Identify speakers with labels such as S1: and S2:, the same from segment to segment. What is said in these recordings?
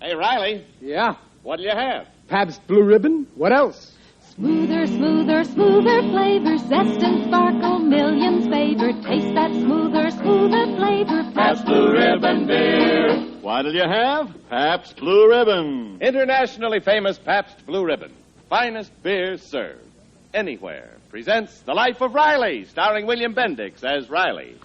S1: Hey, Riley.
S2: Yeah?
S1: What'll you have?
S2: Pabst Blue Ribbon? What else?
S3: Smoother, smoother, smoother flavor, zest and sparkle, millions favor. Taste that smoother, smoother flavor.
S1: Pabst Blue Ribbon beer. What'll you have? Pabst Blue Ribbon. Internationally famous Pabst Blue Ribbon. Finest beer served anywhere. Presents The Life of Riley, starring William Bendix as Riley.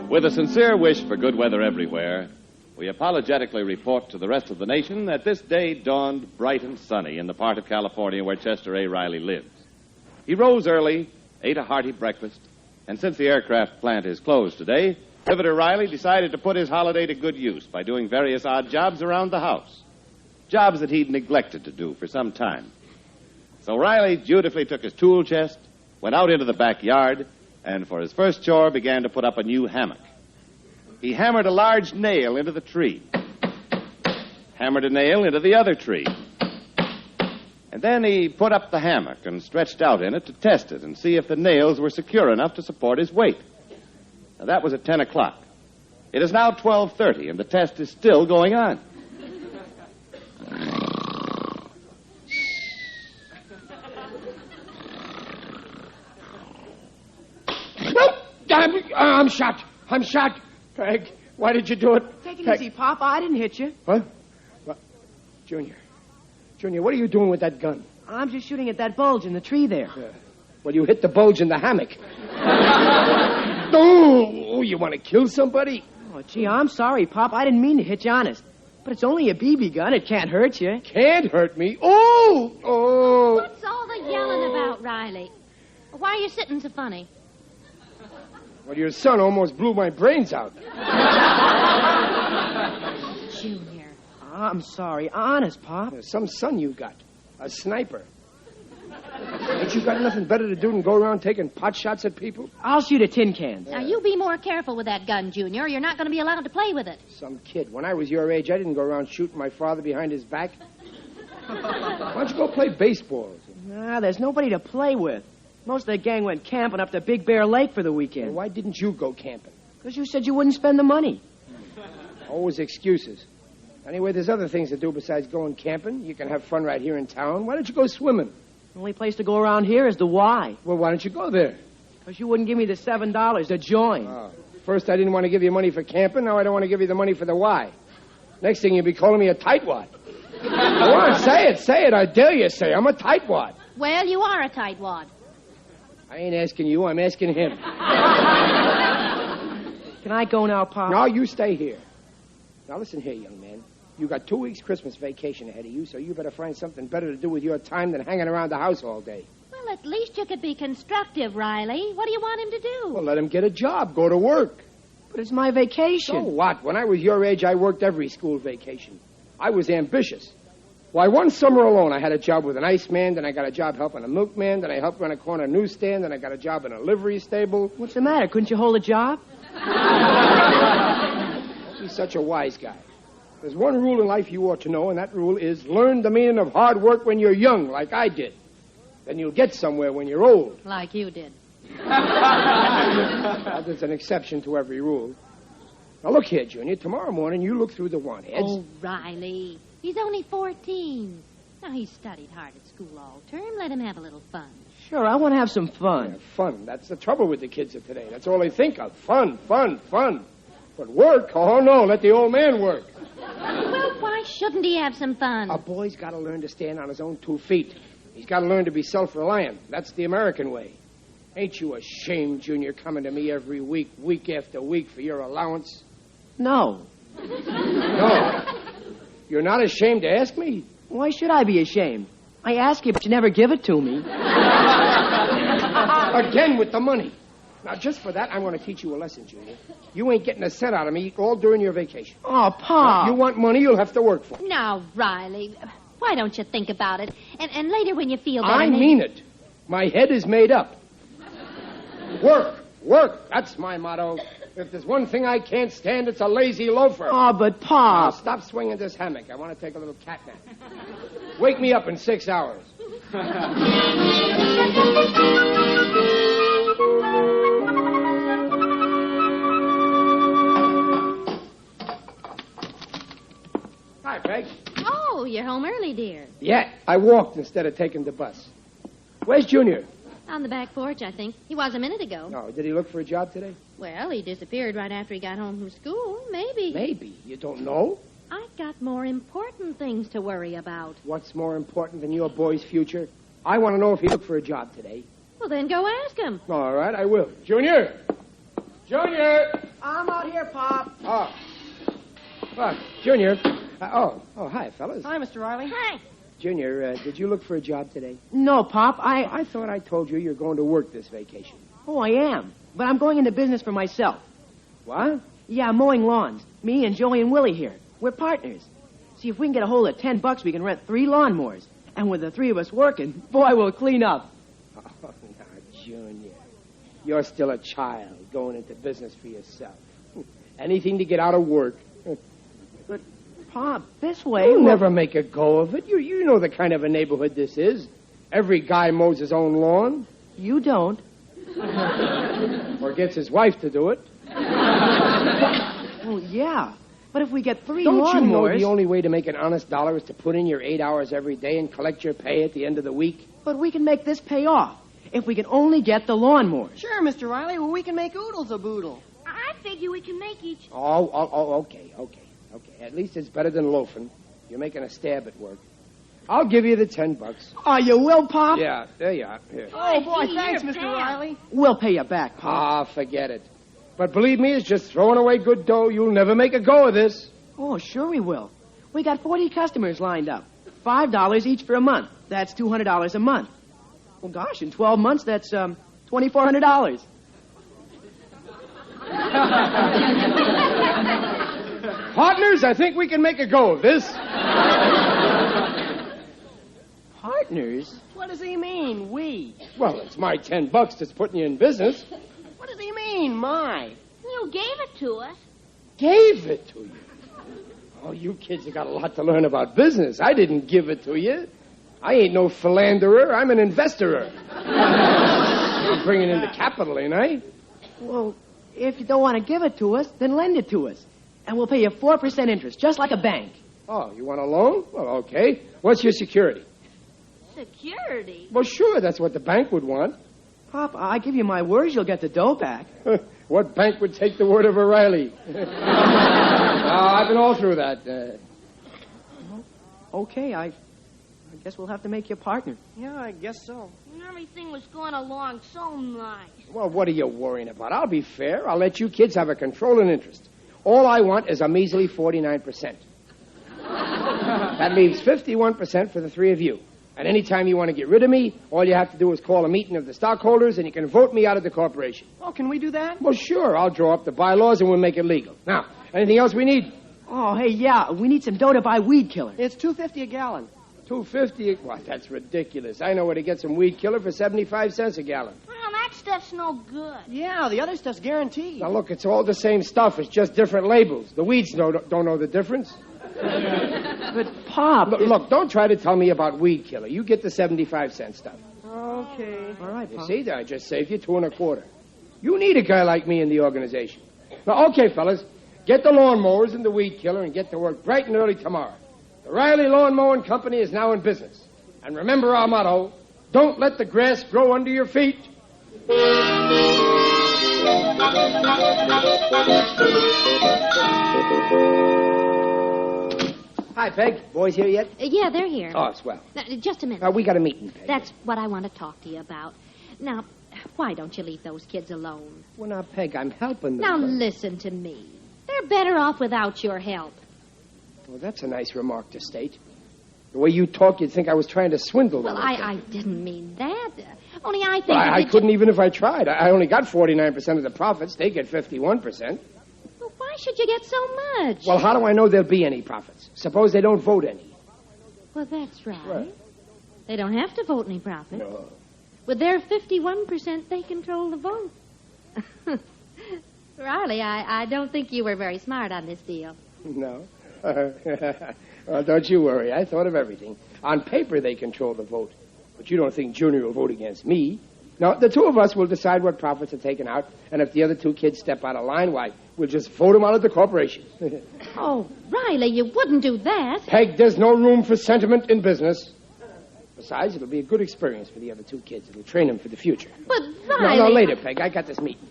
S1: With a sincere wish for good weather everywhere, we apologetically report to the rest of the nation that this day dawned bright and sunny in the part of California where Chester A. Riley lives. He rose early, ate a hearty breakfast, and since the aircraft plant is closed today, Riveter Riley decided to put his holiday to good use by doing various odd jobs around the house, jobs that he'd neglected to do for some time. So Riley dutifully took his tool chest, went out into the backyard, and for his first chore began to put up a new hammock. He hammered a large nail into the tree, hammered a nail into the other tree, and then he put up the hammock and stretched out in it to test it and see if the nails were secure enough to support his weight. Now, that was at 10 o'clock. It is now 12:30, and the test is still going on.
S2: I'm shot. I'm shot. Peg, why did you do it?
S4: Take it easy, Pop. I didn't hit you.
S2: What? Junior, what are you doing with that gun?
S4: I'm just shooting at that bulge in the tree there.
S2: Well, you hit the bulge in the hammock. Oh, you want to kill somebody?
S4: Oh, gee, I'm sorry, Pop. I didn't mean to hit you, honest. But it's only a BB gun. It can't hurt you.
S2: Can't hurt me. Oh.
S3: What's all the yelling about, Riley? Why are you sitting so funny?
S2: Well, your son almost blew my brains out.
S3: Junior.
S4: I'm sorry. Honest, Pop.
S2: There's some son you got. A sniper. Ain't you got nothing better to do than go around taking pot shots at people?
S4: I'll shoot a tin can.
S3: Now, you be more careful with that gun, Junior, or you're not going to be allowed to play with it.
S2: Some kid. When I was your age, I didn't go around shooting my father behind his back. Why don't you go play baseball?
S4: Nah, there's nobody to play with. Most of the gang went camping up to Big Bear Lake for the weekend.
S2: Well, why didn't you go camping?
S4: Because you said you wouldn't spend the money.
S2: Always excuses. Anyway, there's other things to do besides going camping. You can have fun right here in town. Why don't you go swimming?
S4: The only place to go around here is the Y.
S2: Well, why don't you go there?
S4: Because you wouldn't give me the $7 to join.
S2: First, I didn't want to give you money for camping. Now I don't want to give you the money for the Y. Next thing, you'll be calling me a tightwad. Go on, say it. I dare you say I'm a tightwad.
S3: Well, you are a tightwad.
S2: I ain't asking you. I'm asking him.
S4: Can I go now, Pop?
S2: No, you stay here. Now, listen here, young man. You got 2 weeks Christmas vacation ahead of you, so you better find something better to do with your time than hanging around the house all day.
S3: Well, at least you could be constructive, Riley. What do you want him to do?
S2: Well, let him get a job. Go to work.
S4: But it's my vacation.
S2: So what? When I was your age, I worked every school vacation. I was ambitious. Why, one summer alone, I had a job with an iceman, then I got a job helping a milkman, then I helped run a corner newsstand, then I got a job in a livery stable.
S4: What's the matter? Couldn't you hold a job?
S2: Don't be such a wise guy. There's one rule in life you ought to know, and that rule is learn the meaning of hard work when you're young, like I did. Then you'll get somewhere when you're old.
S3: Like you did.
S2: Well, there's an exception to every rule. Now, look here, Junior. Tomorrow morning, you look through the want ads.
S3: Oh, Riley. He's only 14. Now, he's studied hard at school all term. Let him have a little fun.
S4: Sure, I want to have some fun.
S2: Yeah, fun. That's the trouble with the kids of today. That's all they think of. Fun. But work? Oh, no. Let the old man work.
S3: Well, why shouldn't he have some fun?
S2: A boy's got to learn to stand on his own 2 feet. He's got to learn to be self-reliant. That's the American way. Ain't you ashamed, Junior, coming to me every week, week after week, for your allowance?
S4: No.
S2: No. You're not ashamed to ask me?
S4: Why should I be ashamed? I ask you, but you never give it to me.
S2: Again with the money. Now, just for that, I'm going to teach you a lesson, Junior. You ain't getting a cent out of me all during your vacation.
S4: Oh, Pa.
S2: You want money, you'll have to work for it.
S3: Now, Riley, why don't you think about it? And later when you feel better...
S2: I mean it. My head is made up. Work. That's my motto. If there's one thing I can't stand, it's a lazy loafer.
S4: Oh, but
S2: Now,
S4: Pop.
S2: stop swinging this hammock. I want to take a little cat nap. Wake me up in 6 hours. Hi, Peg.
S5: Oh, you're home early, dear.
S2: Yeah, I walked instead of taking the bus. Where's Junior?
S5: On the back porch, I think. He was a minute ago.
S2: No, did he look for a job today?
S5: Well, he disappeared right after he got home from school. Maybe.
S2: Maybe. You don't know?
S5: I've got more important things to worry about.
S2: What's more important than your boy's future? I want to know if he looked for a job today.
S5: Well, then go ask him.
S2: All right, I will. Junior! Junior!
S4: I'm out here, Pop.
S2: Oh. Junior. Hi, fellas.
S4: Hi, Mr. Riley.
S5: Hi.
S2: Junior, did you look for a job today?
S4: No, Pop.
S2: I thought I told you you're going to work this vacation.
S4: Oh, I am. But I'm going into business for myself.
S2: What?
S4: Yeah, mowing lawns. Me and Joey and Willie here. We're partners. See, if we can get a hold of $10, we can rent 3 lawnmowers. And with the 3 of us working, boy, we'll clean up.
S2: Oh, now, Junior. You're still a child going into business for yourself. Anything to get out of work.
S4: But, Pop, this way...
S2: You'll never make a go of it. You know the kind of a neighborhood this is. Every guy mows his own lawn.
S4: You don't.
S2: Or gets his wife to do it.
S4: Oh, yeah. But if we get 3
S2: Don't
S4: lawnmowers...
S2: you know the only way to make an honest dollar is to put in your 8 hours every day and collect your pay at the end of the week?
S4: But we can make this pay off if we can only get the lawnmowers.
S6: Sure, Mr. Riley. Well, we can make oodles a boodle.
S5: I figure we can make each...
S2: Okay. At least it's better than loafing. You're making a stab at work. I'll give you the $10.
S4: Oh, you will, Pop?
S2: Yeah, there you are. Here.
S6: Oh, boy,
S5: Gee,
S6: thanks,
S5: you're
S6: Mr.
S5: pal.
S6: Riley.
S4: We'll pay you back, Pop.
S2: Forget it. But believe me, it's just throwing away good dough. You'll never make a go of this.
S4: Oh, sure we will. We got 40 customers lined up. $5 each for a month. That's $200 a month. Well, gosh, in 12 months, that's $2,400.
S2: Partners, I think we can make a go of this.
S4: Partners?
S6: What does he mean, we?
S2: Well, it's my $10 that's putting you in business.
S6: What does he mean, my?
S5: You gave it to us.
S2: Gave it to you. Oh, you kids have got a lot to learn about business. I didn't give it to you. I ain't no philanderer. I'm an investorer. I'm bringing in the capital, ain't I?
S4: Well, if you don't want to give it to us, then lend it to us. And we'll pay you 4% interest, just like a bank.
S2: Oh, you want a loan? Well, okay. What's your security?
S5: Security?
S2: Well, sure, that's what the bank would want.
S4: Pop, I give you my word you'll get the dough back.
S2: What bank would take the word of a Riley? I've been all through that.
S4: Okay, I guess we'll have to make you a partner.
S6: Yeah, I guess so.
S5: Everything was going along so nice.
S2: Well, what are you worrying about? I'll be fair. I'll let you kids have a controlling interest. All I want is a measly 49%. That leaves 51% for the 3 of you. And any time you want to get rid of me, all you have to do is call a meeting of the stockholders, and you can vote me out of the corporation.
S6: Oh, can we do that?
S2: Well, sure. I'll draw up the bylaws, and we'll make it legal. Now, anything else we need?
S4: Oh, hey, yeah, we need some dough to buy weed killer.
S6: It's $2.50 a gallon.
S2: $2.50? What? That's ridiculous. I know where to get some weed killer for 75 cents a gallon.
S5: Well, that stuff's no good.
S6: Yeah, the other stuff's guaranteed.
S2: Now, look, it's all the same stuff. It's just different labels. The weeds don't know the difference.
S4: But, Pop...
S2: Look, don't try to tell me about weed killer. You get the 75-cent stuff.
S6: Okay.
S4: All right,
S2: You
S4: Pop.
S2: see, I just saved you $2.25. You need a guy like me in the organization. Now, okay, fellas, get the lawnmowers and the weed killer and get to work bright and early tomorrow. The Riley Lawn Mowing Company is now in business. And remember our motto, don't let the grass grow under your feet. Hi, Peg. Boys here yet?
S5: Yeah, they're here.
S2: Oh, swell.
S5: Now, just a minute.
S2: We got a meeting, Peg.
S5: That's what I want to talk to you about. Now, why don't you leave those kids alone?
S2: Well, now, Peg, I'm helping them.
S5: Now, listen to me. They're better off without your help.
S2: Well, that's a nice remark to state. The way you talk, you'd think I was trying to swindle them.
S5: Well, I didn't mean that. Only I think...
S2: Well, I
S5: that
S2: couldn't even if I tried. I only got 49% of the profits. They get 51%.
S5: Well, why should you get so much?
S2: Well, how do I know there'll be any profits? Suppose they don't vote any.
S5: Well, that's right.
S2: Right.
S5: They don't have to vote any profit.
S2: No.
S5: With their 51%, they control the vote. Riley, I don't think you were very smart on this deal.
S2: No. Well, don't you worry. I thought of everything. On paper, they control the vote. But you don't think Junior will vote against me. No, the two of us will decide what profits are taken out, and if the other two kids step out of line, why, we'll just vote them out of the corporation.
S5: Oh, Riley, you wouldn't do that.
S2: Peg, there's no room for sentiment in business. Besides, it'll be a good experience for the other two kids. It'll train them for the future.
S5: But, Riley...
S2: No, later, Peg. I got this meeting.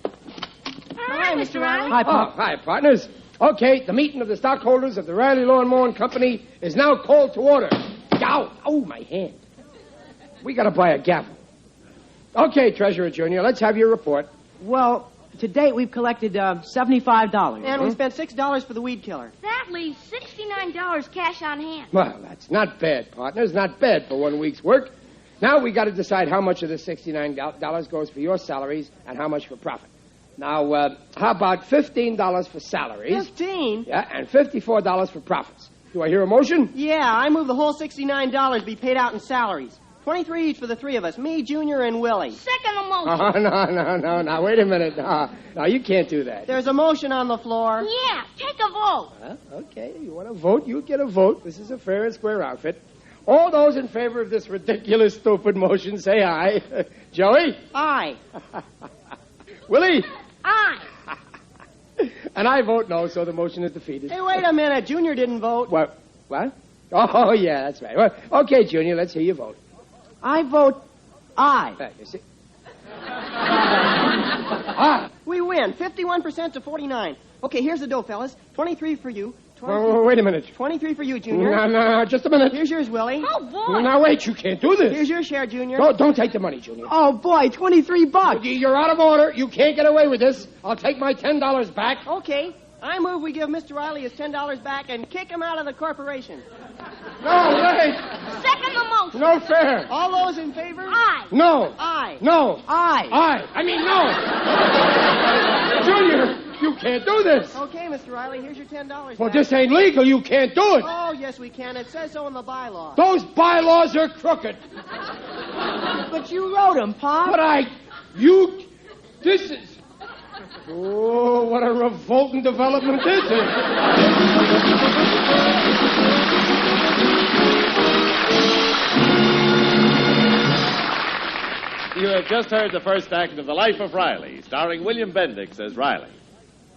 S5: Hi, Mr. Riley.
S2: Hi, Pop. Hi, partners. Okay, the meeting of the stockholders of the Riley Lawnmower Company is now called to order. Ow! Oh, my hand. We got to buy a gavel. Okay, Treasurer Junior, let's have your report.
S4: Well, to date, we've collected $75.
S6: And we spent $6 for the weed killer.
S7: That leaves $69 cash on hand.
S2: Well, that's not bad, partners. Not bad for 1 week's work. Now we got to decide how much of the $69 goes for your salaries and how much for profit. Now, how about $15 for salaries?
S6: 15?
S2: Yeah, and $54 for profits. Do I hear a motion?
S6: Yeah, I move the whole $69 be paid out in salaries. 23 each for the three of us, me, Junior, and Willie.
S7: Second the motion.
S2: Oh, no, wait a minute. No, you can't do that.
S6: There's a motion on the floor.
S7: Yeah, take a vote.
S2: Okay, you want to vote, you get a vote. This is a fair and square outfit. All those in favor of this ridiculous, stupid motion, say aye. Joey?
S6: Aye.
S2: Willie?
S7: Aye.
S2: And I vote no, so the motion is defeated.
S6: Hey, wait a minute. Junior didn't vote.
S2: What? Oh, yeah, that's right. Well, okay, Junior, let's hear you vote.
S4: I vote aye.
S2: You see?
S6: We win. 51% to 49. Okay, here's the dough, fellas. 23 for you.
S2: Wait a minute.
S6: 23 for you, Junior.
S2: No, just a minute.
S6: Here's yours, Willie.
S7: Oh, boy.
S2: Now, wait, you can't do this.
S6: Here's your share, Junior.
S2: No, don't take the money, Junior.
S4: Oh, boy, $23.
S2: You're out of order. You can't get away with this. I'll take my $10 back.
S6: Okay. I move we give Mr. Riley his $10 back and kick him out of the corporation.
S2: No, wait.
S7: Second the motion.
S2: No fair.
S6: All those in favor?
S7: Aye.
S2: No.
S6: Aye.
S2: No.
S4: Aye.
S2: I mean, no. Junior, you can't do this.
S6: Okay, Mr. Riley, here's your $10
S2: Well,
S6: back.
S2: this ain't legal. You can't do it.
S6: Oh, yes, we can. It says so in the bylaws.
S2: Those bylaws are crooked.
S4: But you wrote them, Pop.
S2: But this is... Oh, what a revolting development this is.
S1: You have just heard the first act of The Life of Riley, starring William Bendix as Riley.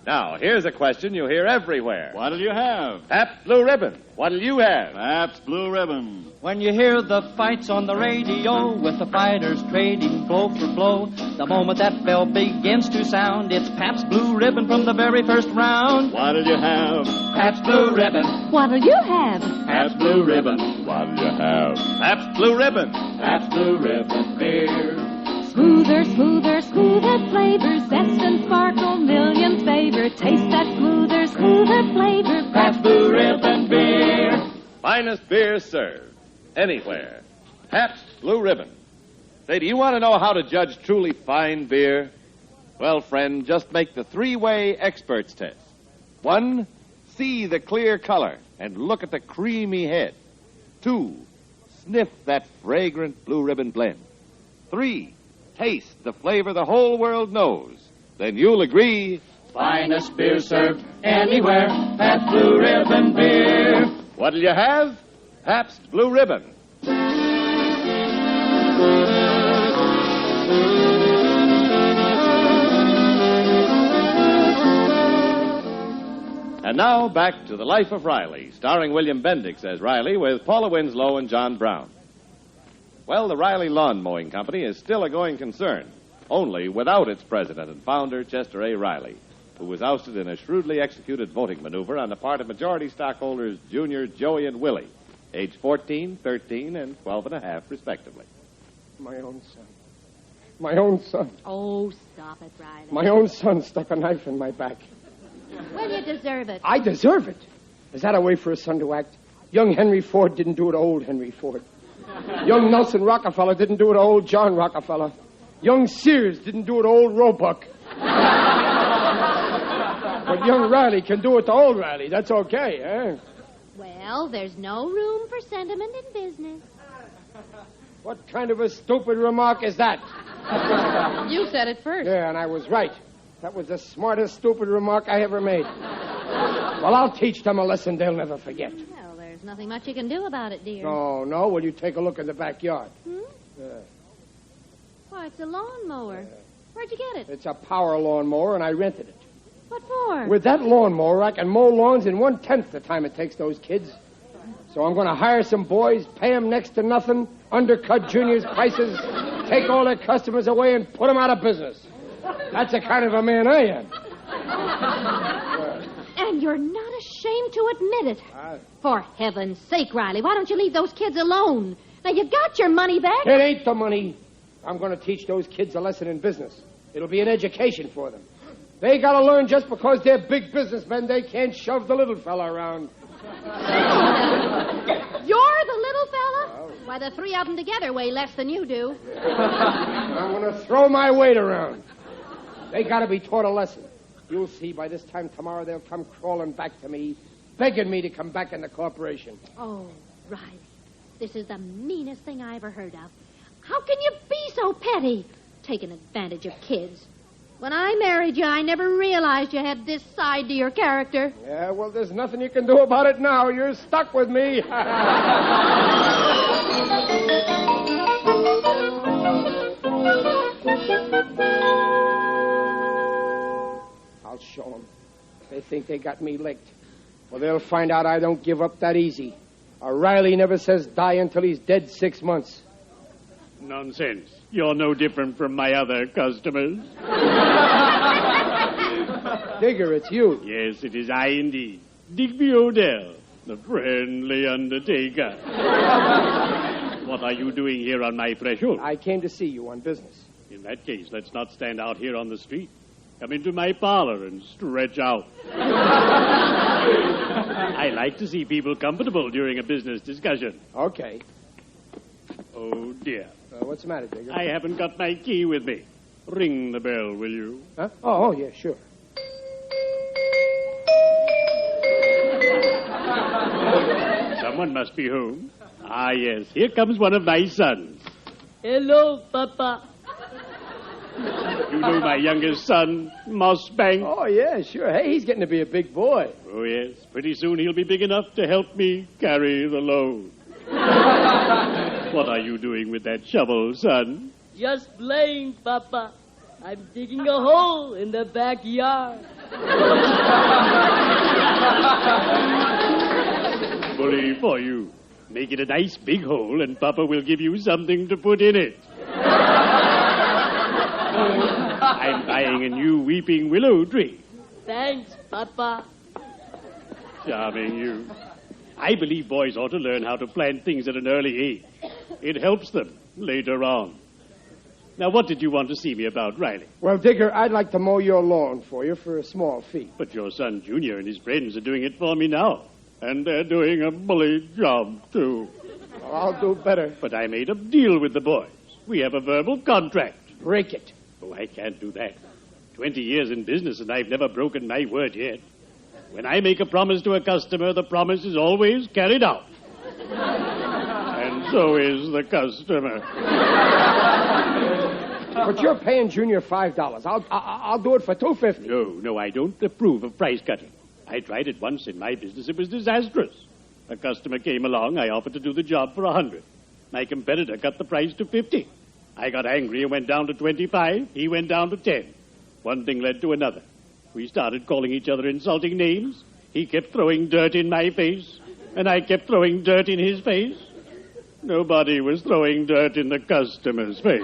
S1: Now, here's a question you hear everywhere.
S8: What'll you have?
S1: Pabst Blue Ribbon. What'll you have?
S8: Pabst Blue Ribbon.
S9: When you hear the fights on the radio with the fighters trading blow for blow, the moment that bell begins to sound, it's Pabst Blue Ribbon from the very first round.
S8: What'll you have?
S9: Pabst Blue Ribbon.
S5: What'll you have?
S8: Pabst Blue Ribbon. What'll you have?
S1: Pabst Blue Ribbon.
S9: Pabst Blue Ribbon beer.
S3: Smoother, smoother, smoother flavor, zest and sparkle, millions favor. Taste that smoother, smoother flavor.
S9: Pabst Blue Ribbon beer.
S1: Finest beer served. Anywhere. Pabst Blue Ribbon. Say, do you want to know how to judge truly fine beer? Well, friend, just make the three-way experts test. 1, see the clear color and look at the creamy head. 2, sniff that fragrant Blue Ribbon blend. 3, taste the flavor the whole world knows. Then you'll agree.
S9: Finest beer served anywhere. Pabst Blue Ribbon beer.
S1: What'll you have? Pabst Blue Ribbon. And now, back to The Life of Riley, starring William Bendix as Riley with Paula Winslow and John Brown. Well, the Riley Lawn Mowing Company is still a going concern, only without its president and founder, Chester A. Riley, who was ousted in a shrewdly executed voting maneuver on the part of majority stockholders Junior, Joey, and Willie, aged 14, 13, and 12 and a half, respectively.
S2: My own son. My own son.
S5: Oh, stop it, Riley.
S2: My own son stuck a knife in my back.
S5: Well, you deserve it.
S2: I deserve it. Is that a way for a son to act? Young Henry Ford didn't do it to old Henry Ford. Young Nelson Rockefeller didn't do it to old John Rockefeller. Young Sears didn't do it to old Roebuck. But young Riley can do it to old Riley. That's okay, eh?
S5: Well, there's no room for sentiment in business.
S2: What kind of a stupid remark is that?
S5: You said it first.
S2: Yeah, and I was right. That was the smartest, stupid remark I ever made. Well, I'll teach them a lesson they'll never forget.
S5: Well, there's nothing much you can do about it, dear.
S2: No. Will you take a look in the backyard?
S5: Why, it's a lawnmower. Where'd you get it?
S2: It's a power lawnmower, and I rented it.
S5: What for?
S2: With that lawnmower, I can mow lawns in 1/10 the time it takes those kids. So I'm going to hire some boys, pay them next to nothing, undercut Junior's prices, take all their customers away, and put them out of business. That's the kind of a man I am.
S5: And you're not ashamed to admit it. For heaven's sake, Riley, why don't you leave those kids alone? Now, you got your money back.
S2: It ain't the money. I'm going to teach those kids a lesson in business. It'll be an education for them. They got to learn just because they're big businessmen, they can't shove the little fella around.
S5: You're the little fella? Why, the three of them together weigh less than you do.
S2: I'm going to throw my weight around. They got to be taught a lesson. You'll see by this time tomorrow they'll come crawling back to me, begging me to come back in the corporation.
S5: Oh, Riley, this is the meanest thing I ever heard of. How can you be so petty? Taking advantage of kids. When I married you, I never realized you had this side to your character.
S2: Yeah, well, there's nothing you can do about it now. You're stuck with me. I'll show them. They think they got me licked. Well, they'll find out I don't give up that easy. Riley never says die until he's dead 6 months.
S8: Nonsense. You're no different from my other customers.
S2: Digger, it's you.
S8: Yes, it is I indeed. Digby Odell, the friendly undertaker. What are you doing here on my threshold?
S2: I came to see you on business.
S8: In that case, let's not stand out here on the street. Come into my parlor and stretch out. I like to see people comfortable during a business discussion.
S2: Okay.
S8: Oh, dear.
S2: What's the matter, Digger?
S8: I haven't got my key with me. Ring the bell, will you?
S2: Huh? Oh, yeah, sure.
S8: Someone must be home. Ah, yes. Here comes one of my sons.
S10: Hello, Papa.
S8: You know my youngest son, Mossbank?
S2: Oh, yeah, sure. Hey, he's getting to be a big boy.
S8: Oh, yes. Pretty soon he'll be big enough to help me carry the load. What are you doing with that shovel, son?
S10: Just playing, Papa. I'm digging a hole in the backyard.
S8: Bully for you. Make it a nice big hole, and Papa will give you something to put in it. I'm buying a new weeping willow tree.
S10: Thanks, Papa.
S8: Charming you. I believe boys ought to learn how to plant things at an early age. It helps them later on. Now, what did you want to see me about, Riley?
S2: Well, Digger, I'd like to mow your lawn for you for a small fee.
S8: But your son, Junior, and his friends are doing it for me now. And they're doing a bully job, too.
S2: I'll do better.
S8: But I made a deal with the boys. We have a verbal contract.
S2: Break it.
S8: Oh, I can't do that. 20 years in business, and I've never broken my word yet. When I make a promise to a customer, the promise is always carried out. And so is the customer.
S2: But you're paying Junior $5. I'll do it for $2.50.
S8: No, I don't approve of price cutting. I tried it once in my business. It was disastrous. A customer came along. I offered to do the job for $100. My competitor cut the price to $50. I got angry and went down to $25. He went down to $10. One thing led to another. We started calling each other insulting names. He kept throwing dirt in my face, and I kept throwing dirt in his face. Nobody was throwing dirt in the customer's face.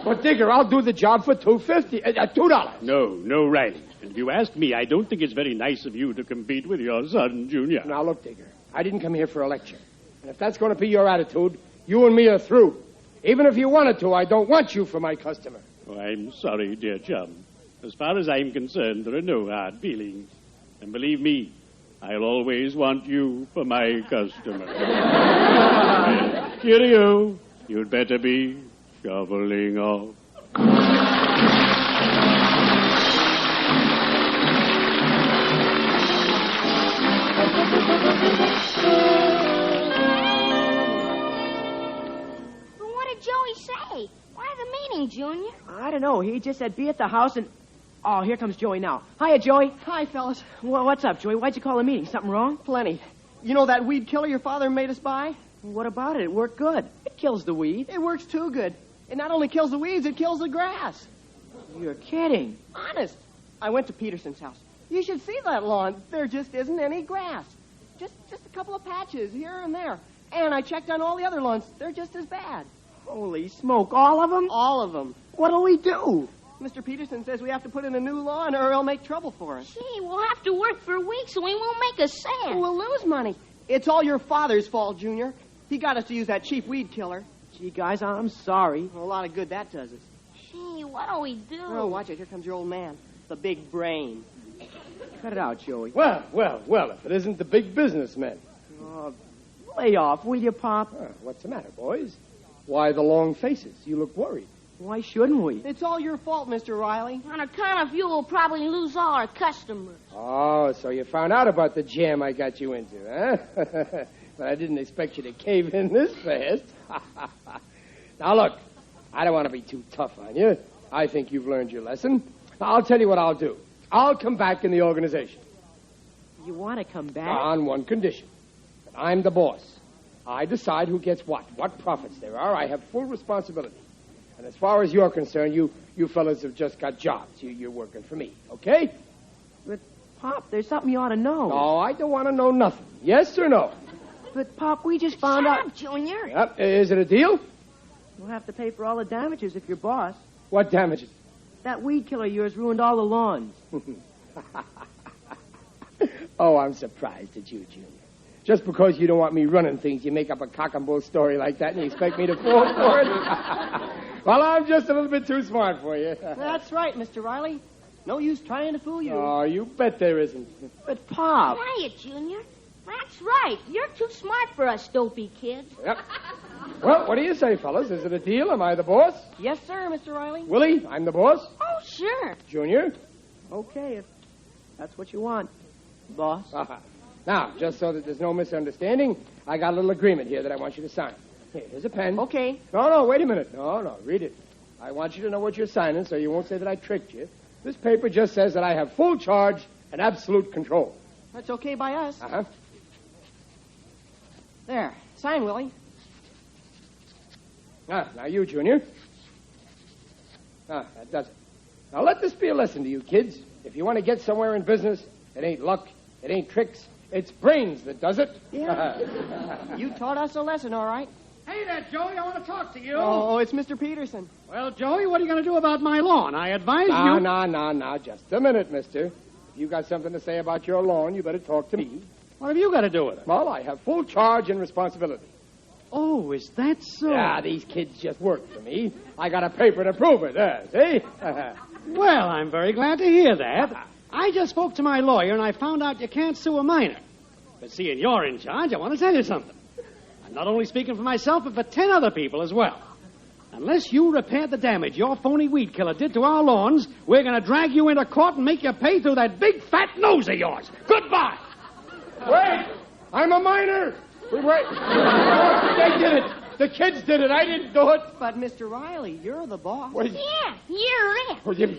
S2: But, Digger, I'll do the job for $2.50. $2.
S8: No, Riley. And if you ask me, I don't think it's very nice of you to compete with your son, Junior.
S2: Now, look, Digger, I didn't come here for a lecture. And if that's going to be your attitude, you and me are through. Even if you wanted to, I don't want you for my customer.
S8: Oh, I'm sorry, dear chum. As far as I'm concerned, there are no hard feelings. And believe me, I'll always want you for my customer. Cheerio. You'd better be shoveling off.
S7: But what did Joey say? Why the meeting doing, Junior?
S4: I don't know. He just said be at the house and... Oh, here comes Joey now. Hiya, Joey.
S6: Hi, fellas.
S4: What's up, Joey? Why'd you call a meeting? Something wrong?
S6: Plenty. You know that weed killer your father made us buy?
S4: What about it? It worked good. It kills the weed.
S6: It works too good. It not only kills the weeds, it kills the grass.
S4: You're kidding.
S6: Honest. I went to Peterson's house. You should see that lawn. There just isn't any grass. Just a couple of patches here and there. And I checked on all the other lawns. They're just as bad.
S4: Holy smoke. All of them?
S6: All of them.
S4: What'll we do?
S6: Mr. Peterson says we have to put in a new lawn or he'll make trouble for us.
S7: Gee, we'll have to work for weeks and we won't make a cent.
S6: We'll lose money. It's all your father's fault, Junior. He got us to use that cheap weed killer.
S4: Gee, guys, I'm sorry.
S6: Well, a lot of good that does us.
S7: Gee, what'll we do?
S6: Oh, watch it. Here comes your old man. The big brain.
S4: Cut it out, Joey.
S2: Well, if it isn't the big businessman.
S4: Lay off, will you, Pop?
S2: What's the matter, boys? Why the long faces? You look worried.
S4: Why shouldn't we?
S6: It's all your fault, Mr. Riley.
S7: On account of you, we'll probably lose all our customers.
S2: Oh, so you found out about the jam I got you into, huh? But I didn't expect you to cave in this fast. Now, look, I don't want to be too tough on you. I think you've learned your lesson. I'll tell you what I'll do. I'll come back in the organization.
S4: You want to come back?
S2: On one condition. That I'm the boss. I decide who gets what profits there are. I have full responsibility. And as far as you're concerned, you fellas have just got jobs. You're working for me, okay?
S4: But, Pop, there's something you ought to know.
S2: No, I don't want to know nothing. Yes or no?
S4: But, Pop, we just found out...
S7: Shut up, Junior.
S2: Yep. Is it a deal?
S4: We'll have to pay for all the damages if you're boss.
S2: What damages?
S4: That weed killer of yours ruined all the lawns.
S2: Oh, I'm surprised at you, Junior. Just because you don't want me running things, you make up a cock and bull story like that and you expect me to fall for it? Well, I'm just a little bit too smart for you.
S6: That's right, Mr. Riley. No use trying to fool you.
S2: Oh, you bet there isn't.
S4: But, Pop...
S7: Quiet, Junior. That's right. You're too smart for us dopey kids.
S2: Yep. Well, what do you say, fellas? Is it a deal? Am I the boss?
S6: Yes, sir, Mr. Riley.
S2: Willie, I'm the boss.
S7: Oh, sure.
S2: Junior?
S4: Okay, if that's what you want, boss.
S2: Now, just so that there's no misunderstanding, I got a little agreement here that I want you to sign. Here's a pen.
S6: Okay.
S2: No, wait a minute. No, read it. I want you to know what you're signing so you won't say that I tricked you. This paper just says that I have full charge and absolute control.
S6: That's okay by us.
S2: Uh-huh.
S6: There. Sign, Willie.
S2: Now you, Junior. That does it. Now let this be a lesson to you kids. If you want to get somewhere in business, it ain't luck, it ain't tricks, it's brains that does it.
S6: Yeah. You taught us a lesson, all right.
S11: Hey there, Joey, I want to talk to you.
S6: Oh, it's Mr. Peterson.
S11: Well, Joey, what are you going to do about my lawn? I advise you...
S2: No, just a minute, mister. If you got something to say about your lawn, you better talk to me.
S11: What have you got to do with it?
S2: Well, I have full charge and responsibility.
S11: Oh, is that so?
S2: Yeah, these kids just work for me. I got a paper to prove it, see?
S11: Well, I'm very glad to hear that. I just spoke to my lawyer, and I found out you can't sue a minor. But seeing you're in charge, I want to tell you something. I'm not only speaking for myself, but for 10 other people as well. Unless you repair the damage your phony weed killer did to our lawns, we're going to drag you into court and make you pay through that big fat nose of yours. Goodbye.
S2: Wait! I'm a minor! Wait. They did it. The kids did it. I didn't do it.
S6: But, Mr. Riley, you're the boss.
S7: Yeah, you're it.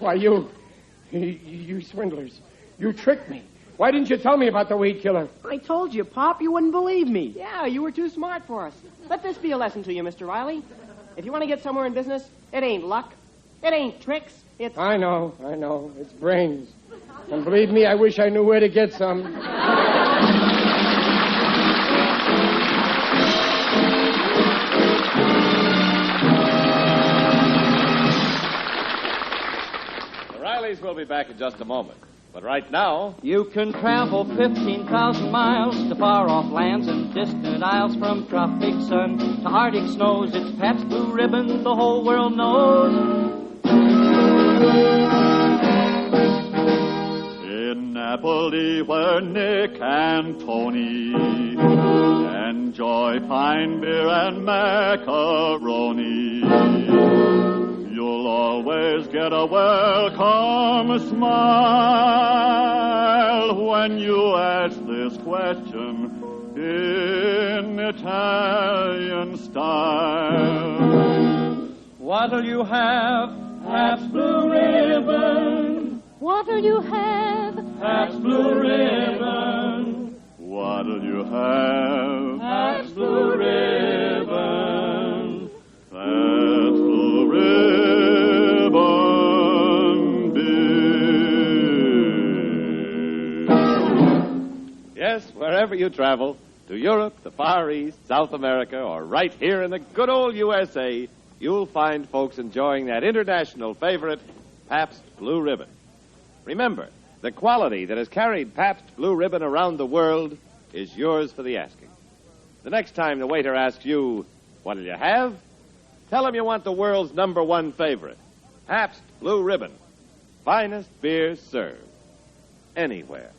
S2: Why, you swindlers. You tricked me. Why didn't you tell me about the weed killer?
S4: I told you, Pop, you wouldn't believe me.
S6: Yeah, you were too smart for us. Let this be a lesson to you, Mr. Riley. If you want to get somewhere in business, it ain't luck. It ain't tricks. It's...
S2: I know. It's brains. And believe me, I wish I knew where to get some.
S1: The Rileys will be back in just a moment. But right now...
S9: You can travel 15,000 miles to far-off lands and distant isles, from tropic sun to Arctic snows. It's Pabst Blue Ribbon the whole world knows.
S12: In Napoli, where Nick and Tony enjoy fine beer and macaroni, you'll always get a welcome smile when you ask this question in Italian style.
S9: What'll you have? Pabst Blue Ribbon.
S3: What'll you have?
S9: Pabst Blue Ribbon.
S12: What'll you have?
S9: Pabst Blue Ribbon.
S12: Pabst Blue Ribbon beer.
S1: Yes, wherever you travel, to Europe, the Far East, South America, or right here in the good old USA, you'll find folks enjoying that international favorite, Pabst Blue Ribbon. Remember, the quality that has carried Pabst Blue Ribbon around the world is yours for the asking. The next time the waiter asks you, what'll you have? Tell him you want the world's #1 favorite, Pabst Blue Ribbon. Finest beer served. Anywhere.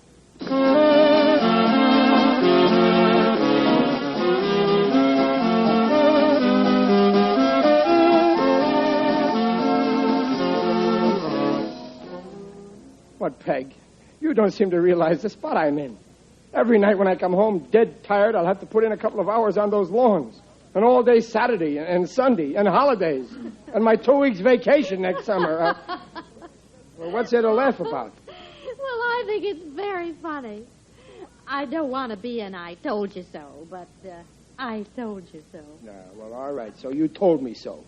S2: What, Peg? You don't seem to realize the spot I'm in. Every night when I come home dead tired, I'll have to put in a couple of hours on those lawns. And all day Saturday and Sunday and holidays. And my 2 weeks vacation next summer. Well, what's there to laugh about?
S5: Well, I think it's very funny. I don't want to be an I told you so, but I told you so.
S2: No, well, all right, so you told me so.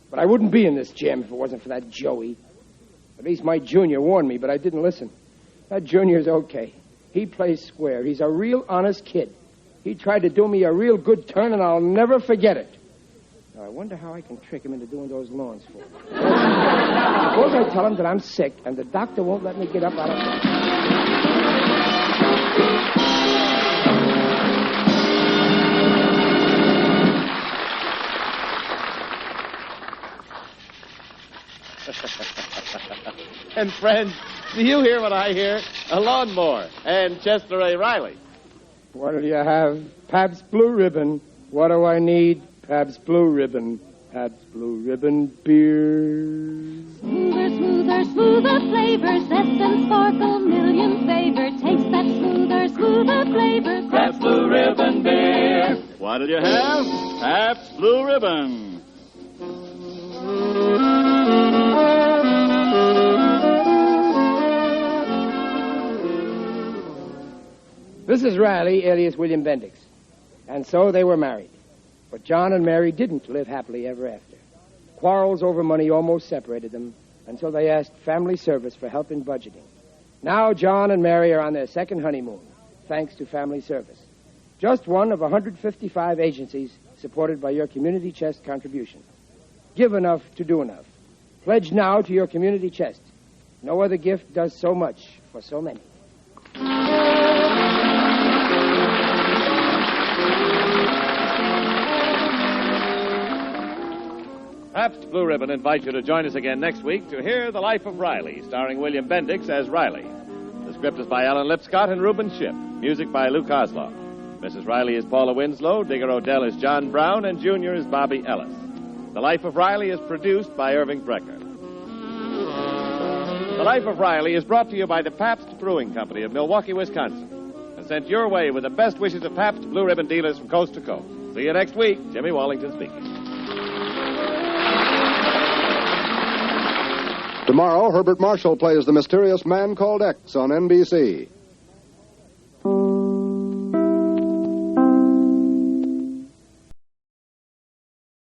S2: But I wouldn't be in this jam if it wasn't for that Joey. At least my junior warned me, but I didn't listen. That junior's okay. He plays square. He's a real honest kid. He tried to do me a real good turn, and I'll never forget it. Now, I wonder how I can trick him into doing those lawns for me. Suppose I tell him that I'm sick, and the doctor won't let me get up out of bed.
S1: And friends, do you hear what I hear? A lawnmower and Chester A. Riley.
S2: What'll you have? Pabst Blue Ribbon. What do I need? Pabst Blue Ribbon. Pabst Blue Ribbon beer.
S3: Smoother, smoother, smoother flavor. Zest and sparkle, million favor. Taste that smoother, smoother flavor.
S9: Pabst Blue Ribbon beer.
S12: What'll you have? Pabst Blue Ribbon.
S2: This is Riley, alias William Bendix. And so they were married. But John and Mary didn't live happily ever after. Quarrels over money almost separated them, and so they asked Family Service for help in budgeting. Now John and Mary are on their second honeymoon, thanks to Family Service. Just one of 155 agencies supported by your community chest contribution. Give enough to do enough. Pledge now to your community chest. No other gift does so much for so many.
S1: Pabst Blue Ribbon invites you to join us again next week to hear The Life of Riley, starring William Bendix as Riley. The script is by Alan Lipscott and Reuben Shipp. Music by Lou Kozloff. Mrs. Riley is Paula Winslow, Digger Odell is John Brown, and Junior is Bobby Ellis. The Life of Riley is produced by Irving Brecker. The Life of Riley is brought to you by the Pabst Brewing Company of Milwaukee, Wisconsin, and sent your way with the best wishes of Pabst Blue Ribbon dealers from coast to coast. See you next week. Jimmy Wallington speaking.
S13: Tomorrow, Herbert Marshall plays The Mysterious Man Called X on NBC.